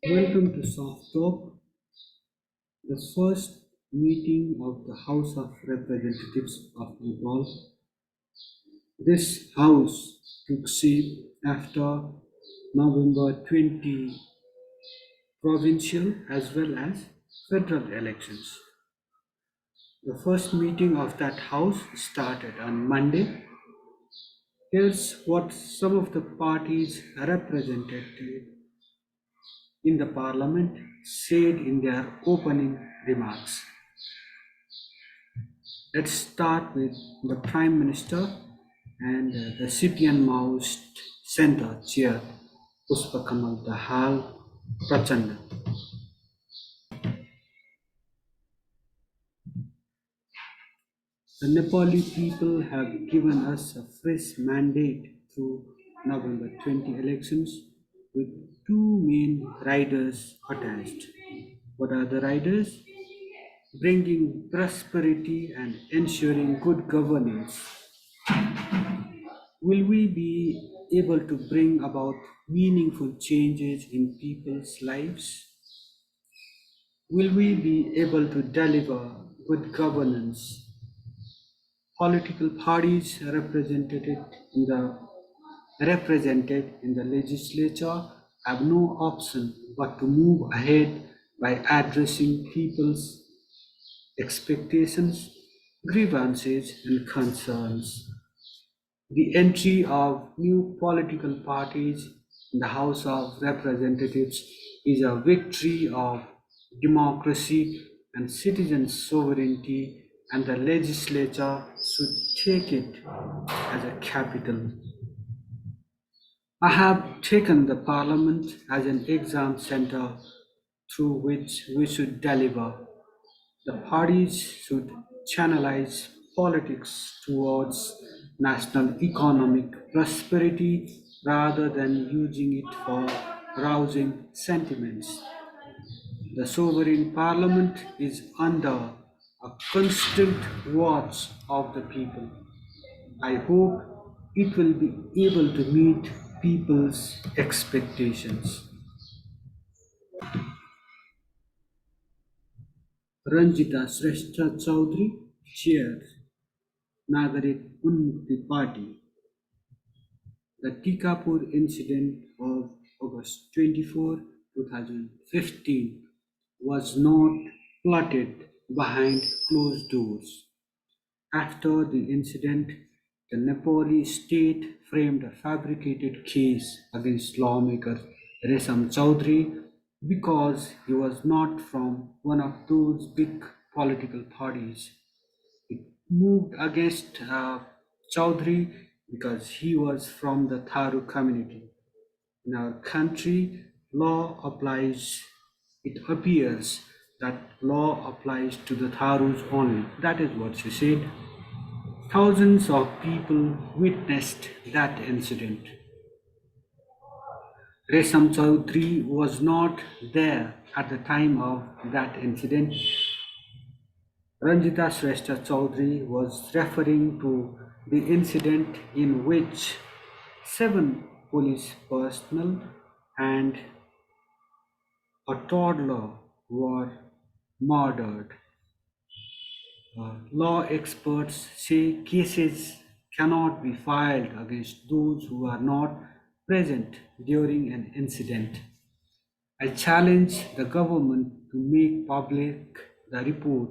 Welcome to Soft Talk, the first meeting of the House of Representatives of Nepal. This house took shape after November 20 provincial as well as federal elections. The first meeting of that house started on Monday. Here's what some of the parties represented in the parliament said in their opening remarks. Let's start with the Prime Minister and the CPN Maoist Center Chair Puspakamal Dahal Prachanda. The Nepali people have given us a fresh mandate through November 20 elections with two main riders attached. What are the riders? Bringing prosperity and ensuring good governance. Will we be able to bring about meaningful changes in people's lives? Will we be able to deliver good governance? Political parties represented in the legislature have no option but to move ahead by addressing people's expectations, grievances, and concerns. The entry of new political parties in the House of Representatives is a victory of democracy and citizen sovereignty, and the legislature should take it as a capital. I have taken the parliament as an exam center through which we should deliver. The parties should channelize politics towards national economic prosperity rather than using it for rousing sentiments. The sovereign parliament is under a constant watch of the people. I hope it will be able to meet people's expectations. Ranjita Shrestha Chaudhary, Chair, Nagarik Unmukti Party. The Tikapur incident of August 24, 2015 was not plotted behind closed doors. After the incident, the Nepali state framed a fabricated case against lawmaker Resam Chaudhary because he was not from one of those big political parties. It moved against Chaudhary because he was from the Tharu community. In our country, law applies, it appears that law applies to the Tharus only. That is what she said. Thousands of people witnessed that incident. Resam Chaudhary was not there at the time of that incident. Ranjita Shrestha Chaudhary was referring to the incident in which seven police personnel and a toddler were murdered. Law experts say cases cannot be filed against those who are not present during an incident. I challenge the government to make public the report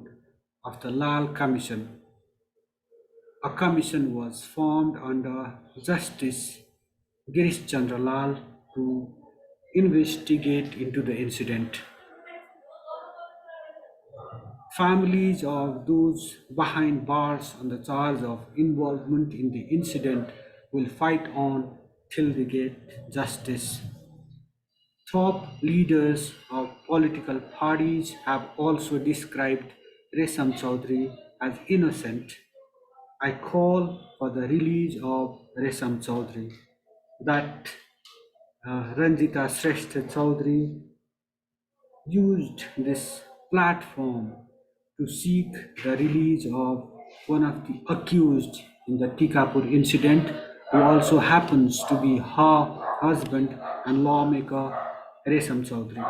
of the Lal Commission. A commission was formed under Justice Girish Chandra Lal to investigate into the incident. Families of those behind bars on the charge of involvement in the incident will fight on till they get justice. Top leaders of political parties have also described Resam Chaudhary as innocent. I call for the release of Resam Chaudhary. That Ranjita Shrestha Chaudhary used this platform to seek the release of one of the accused in the Tikapur incident, who also happens to be her husband and lawmaker Resam Chaudhary.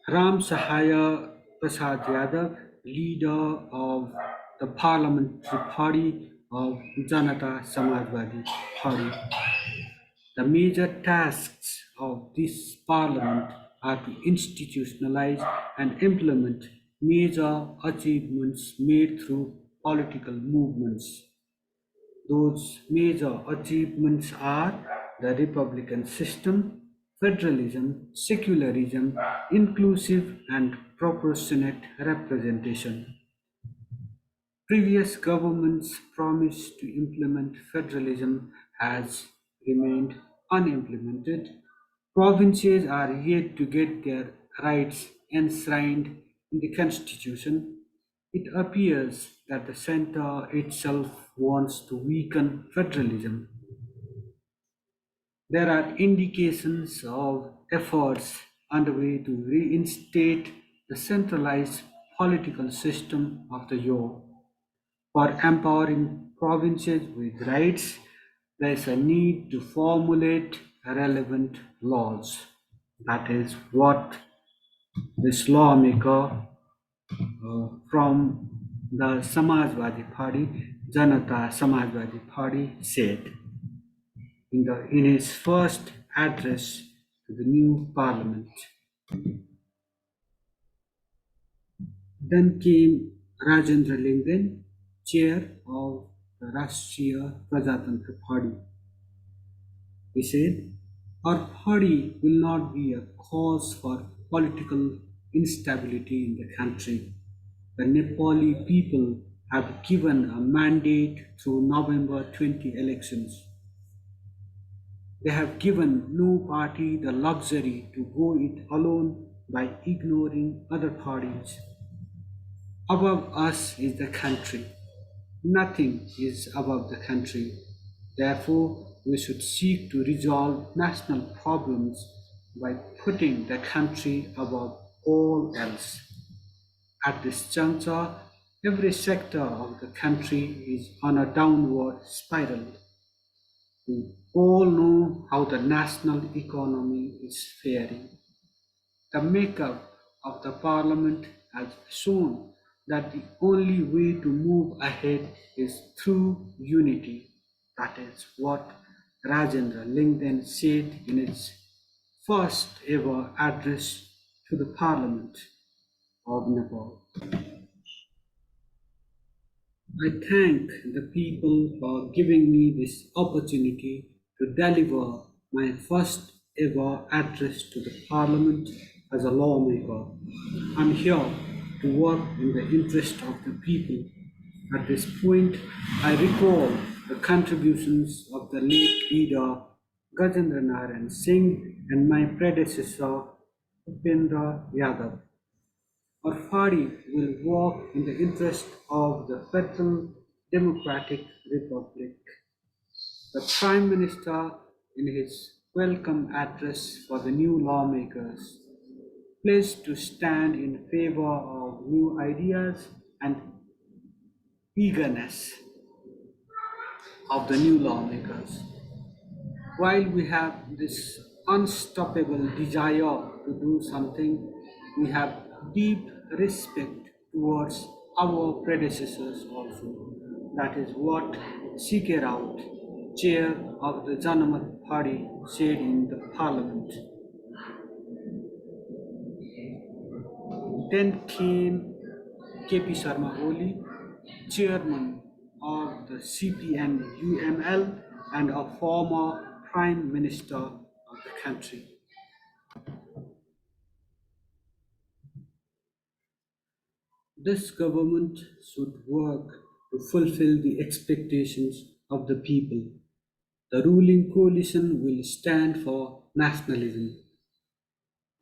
Ram Sahaya Prasad Yadav, leader of the parliamentary party of Janata Samajwadi Party. The major tasks of this parliament are to institutionalize and implement major achievements made through political movements. Those major achievements are the republican system, federalism, secularism, inclusive and proportionate representation. Previous governments' promise to implement federalism has remained unimplemented. Provinces are yet to get their rights enshrined in the constitution. It appears that the center itself wants to weaken federalism. There are indications of efforts underway to reinstate the centralized political system of the year. For empowering provinces with rights, there is a need to formulate relevant laws. That is what this lawmaker from the Samajwadi Party, Janata Samajwadi Party, said in his first address to the new parliament. Then came Rajendra Lingden, chair of the Rashtriya Prajatantra Party. He said, our party will not be a cause for political instability in the country. The Nepali people have given a mandate through November 20 elections. They have given no party the luxury to go it alone by ignoring other parties. Above us is the country. Nothing is above the country. Therefore, we should seek to resolve national problems by putting the country above all else. At this juncture, every sector of the country is on a downward spiral. We all know how the national economy is faring. The makeup of the parliament has shown that the only way to move ahead is through unity. That is what Rajendra Lingden said in his first ever address to the parliament of Nepal. I thank the people for giving me this opportunity to deliver my first ever address to the Parliament as a lawmaker. I'm here to work in the interest of the people. At this point, I recall the contributions of the late leader Gajendra Narayan Singh and my predecessor Upendra Yadav. Our party will work in the interest of the Federal Democratic Republic. The Prime Minister, in his welcome address for the new lawmakers, pledged to stand in favor of new ideas and eagerness of the new lawmakers. While we have this unstoppable desire to do something, we have deep respect towards our predecessors also. That is what C.K. Raut, chair of the Janamat Party, said in the parliament. Then came K.P. Sharma Oli, chairman of the CPN UML and a former prime minister of the country. This government should work to fulfill the expectations of the people. The ruling coalition will stand for nationalism.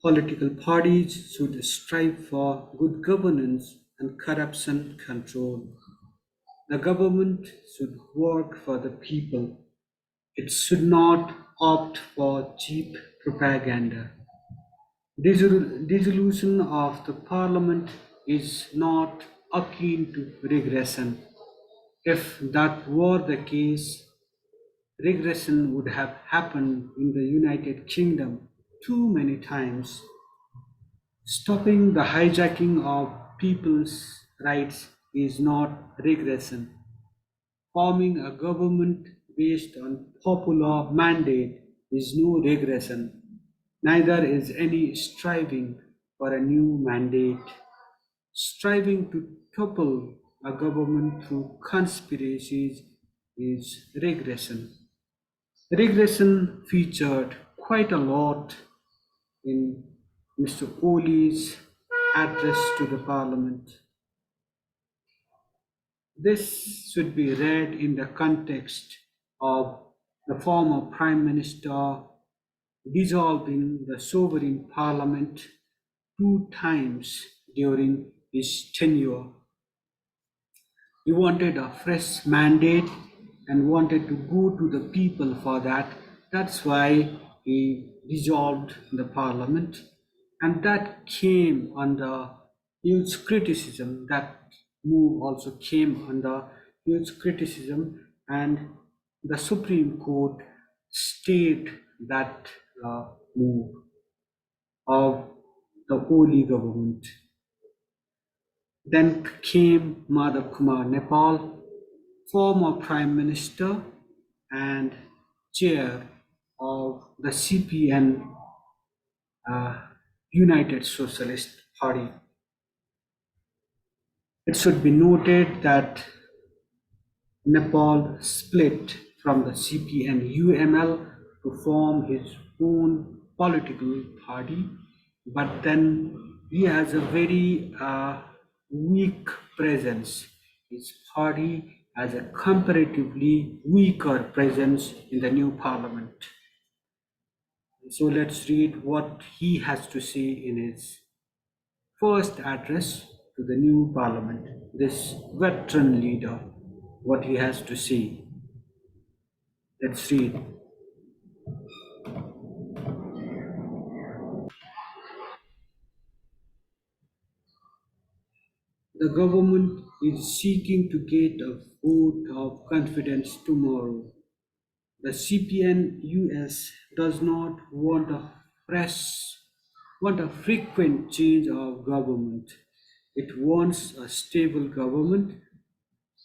Political parties should strive for good governance and corruption control. The government should work for the people. It should not opt for cheap propaganda. Dissolution of the parliament is not akin to regression. If that were the case, regression would have happened in the United Kingdom too many times. Stopping the hijacking of people's rights is not regression. Forming a government based on popular mandate is no regression. Neither is any striving for a new mandate. Striving to topple a government through conspiracies is regression. Regression featured quite a lot in Mr. Oli's address to the parliament. This should be read in the context of the former Prime Minister dissolving the sovereign parliament two times during his tenure. He wanted a fresh mandate and wanted to go to the people for that. That's why he dissolved the parliament. And that came under huge criticism. That move also came under huge criticism, and the Supreme Court stayed that move of the Oli government. Then came Madhav Kumar Nepal, former Prime Minister and chair of the CPN, United Socialist Party. It should be noted that Nepal split from the CPN UML to form his own political party, but then he has a very weak presence. His party has a comparatively weaker presence in the new parliament. So let's read what he has to say in his first address to the new parliament. This veteran leader, what he has to say. Let's read. The government is seeking to get a vote of confidence tomorrow. The CPN US does not want a frequent change of government. It wants a stable government.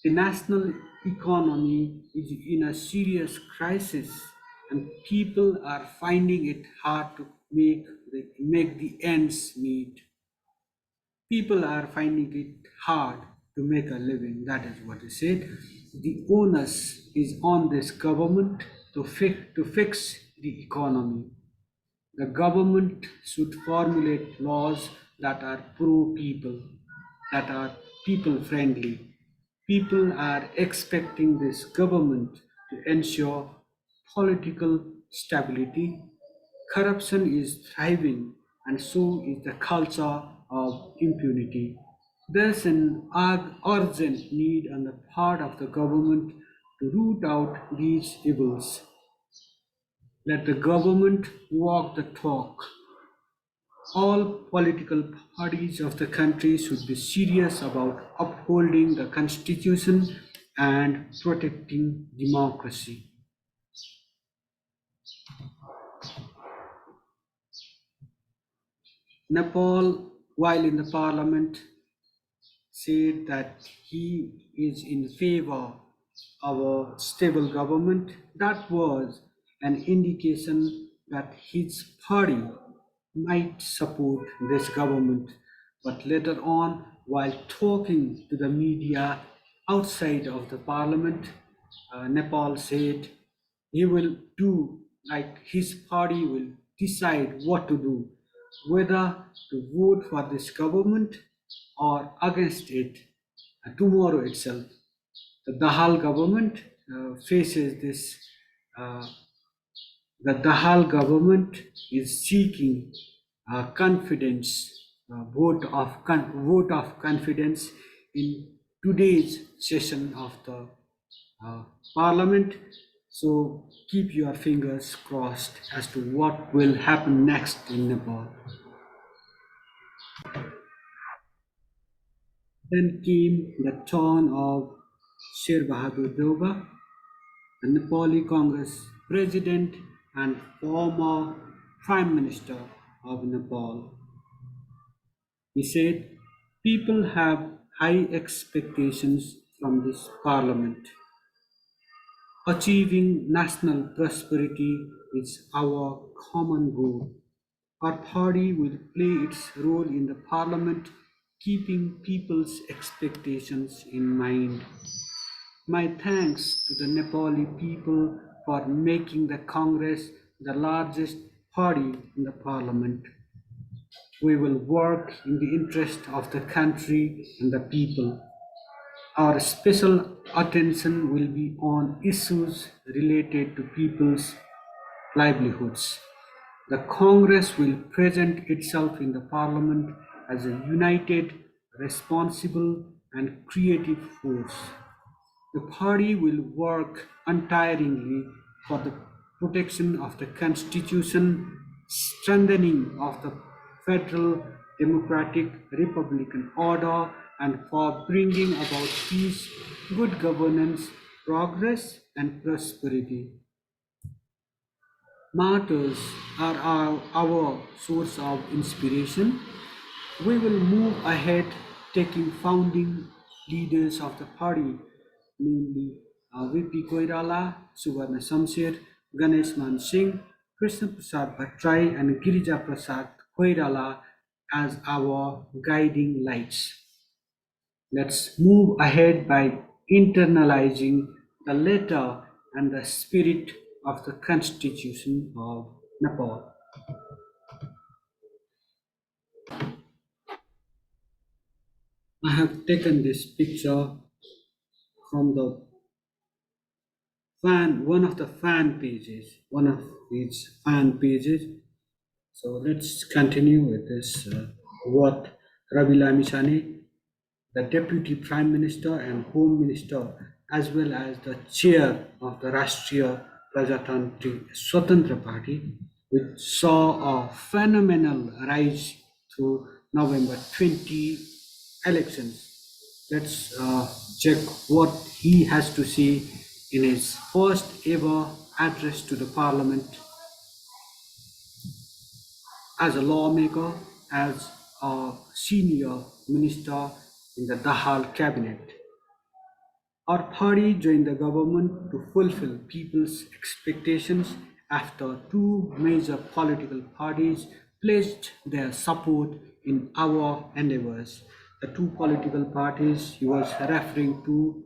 The national economy is in a serious crisis, and people are finding it hard to make the ends meet. People are finding it hard to make a living. That is what he said. The onus is on this government to fix the economy. The government should formulate laws that are pro people, that are people friendly. People are expecting this government to ensure political stability. Corruption is thriving, and so is the culture of impunity. There's an urgent need on the part of the government to root out these evils. Let the government walk the talk. All political parties of the country should be serious about upholding the constitution and protecting democracy. Nepal, while in the parliament, said that he is in favor of a stable government. That was an indication that his party might support this government. But later on, while talking to the media outside of the parliament, Nepal said he will do like his party will decide what to do, whether to vote for this government or against it tomorrow itself. The Dahal government faces this. Uh, the Dahal government is seeking confidence, vote of confidence in today's session of the uh, parliament. So keep your fingers crossed as to what will happen next in Nepal. Then came the turn of Sher Bahadur Doba. the Nepali Congress president and former Prime Minister of Nepal. He said, people have high expectations from this parliament. Achieving national prosperity is our common goal. Our party will play its role in the parliament, keeping people's expectations in mind. My thanks to the Nepali people for making the Congress the largest party in the parliament. We will work in the interest of the country and the people. Our special attention will be on issues related to people's livelihoods. The Congress will present itself in the Parliament as a united, responsible, and creative force. The party will work untiringly for the protection of the Constitution, strengthening of the federal democratic republican order, and for bringing about peace, good governance, progress, and prosperity. Martyrs are our source of inspiration. We will move ahead, taking founding leaders of the party, namely V.P. Koirala, Suvarna Samsir, Ganesh Man Singh, Krishna Prasad Bhattrai, and Girija Prasad Koirala as our guiding lights. Let's move ahead by internalizing the letter and the spirit of the Constitution of Nepal. I have taken this picture from the one of the fan pages, one of its fan pages. So let's continue with this. What Ravi Lamisani, the Deputy Prime Minister and Home Minister, as well as the chair of the Rashtriya Prajatantri Swatantra Party, which saw a phenomenal rise through November 20 elections. Let's check what he has to say in his first ever address to the parliament as a lawmaker, as a senior minister in the Dahal cabinet. Our party joined the government to fulfill people's expectations after two major political parties pledged their support in our endeavors. The two political parties he was referring to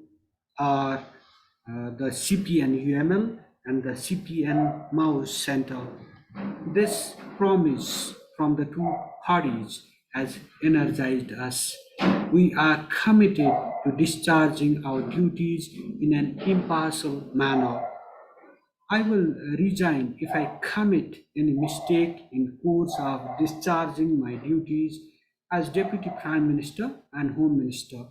are the CPN UML and the CPN Mao Center. This promise from the two parties has energized us. We are committed to discharging our duties in an impartial manner. I will resign if I commit any mistake in course of discharging my duties as Deputy Prime Minister and Home Minister.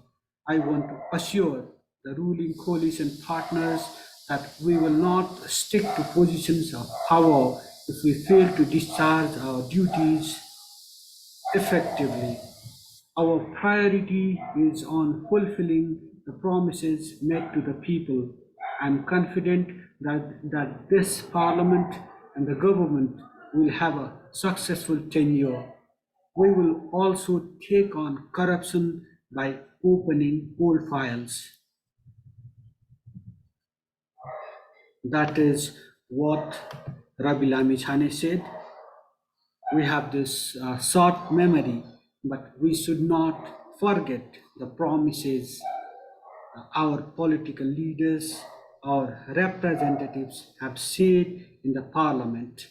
I want to assure the ruling coalition partners that we will not stick to positions of power if we fail to discharge our duties effectively. Our priority is on fulfilling the promises made to the people. I'm confident that this parliament and the government will have a successful tenure. We will also take on corruption by opening old files. That is what Rabi Lami Chane said. We have this short memory, but we should not forget the promises our political leaders, our representatives have said in the parliament.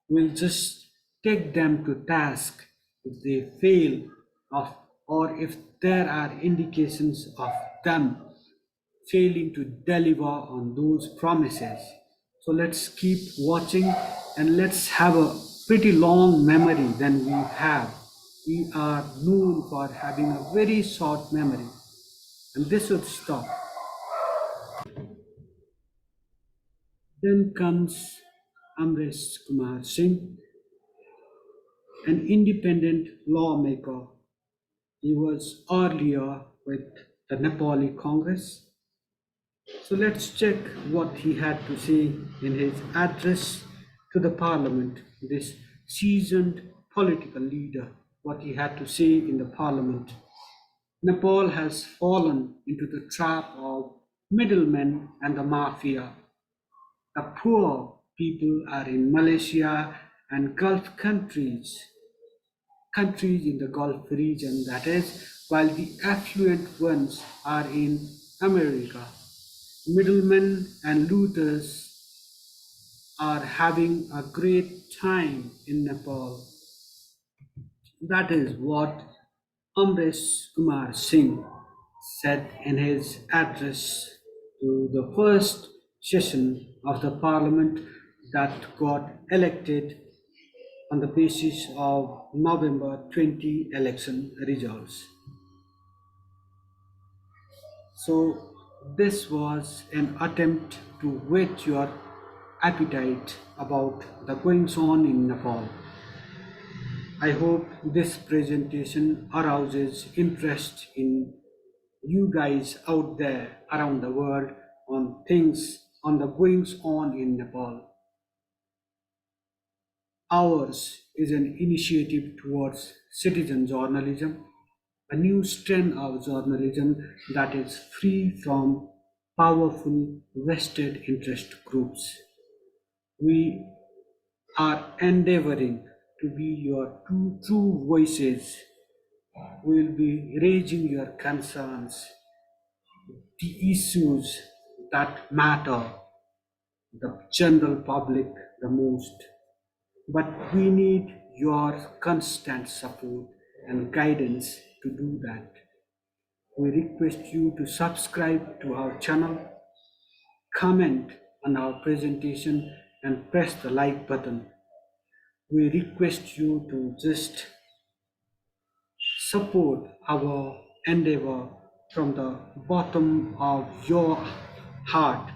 We'll just take them to task if they fail of, or if there are indications of them failing to deliver on those promises. So let's keep watching and let's have a pretty long memory than we have. We are known for having a very short memory, and this should stop. Then comes Amresh Kumar Singh, an independent lawmaker. He was earlier with the Nepali Congress. So let's check what he had to say in his address to the parliament. This seasoned political leader, what he had to say in the parliament. Nepal has fallen into the trap of middlemen and the mafia. The poor people are in Malaysia and Gulf countries in the Gulf region, that is, while the affluent ones are in America. Middlemen and looters are having a great time in Nepal. That is what Amresh Kumar Singh said in his address to the first session of the parliament that got elected on the basis of November 20 election results. So, this was an attempt to whet your appetite about the goings on in Nepal. I hope this presentation arouses interest in you guys out there around the world on things on the goings on in Nepal. Ours is an initiative towards citizen journalism, a new strand of journalism that is free from powerful vested interest groups. We are endeavoring to be your two true voices. We will be raising your concerns, the issues that matter the general public the most. But we need your constant support and guidance to do that. We request you to subscribe to our channel, comment on our presentation, and press the like button. We request you to just support our endeavor from the bottom of your heart,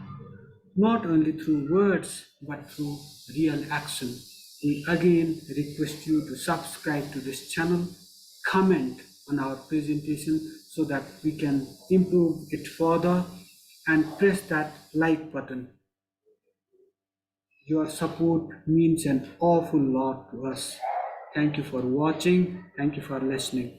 not only through words but through real action. We again request you to subscribe to this channel, comment on our presentation so that we can improve it further, and press that like button. Your support means an awful lot to us. Thank you for watching. Thank you for listening.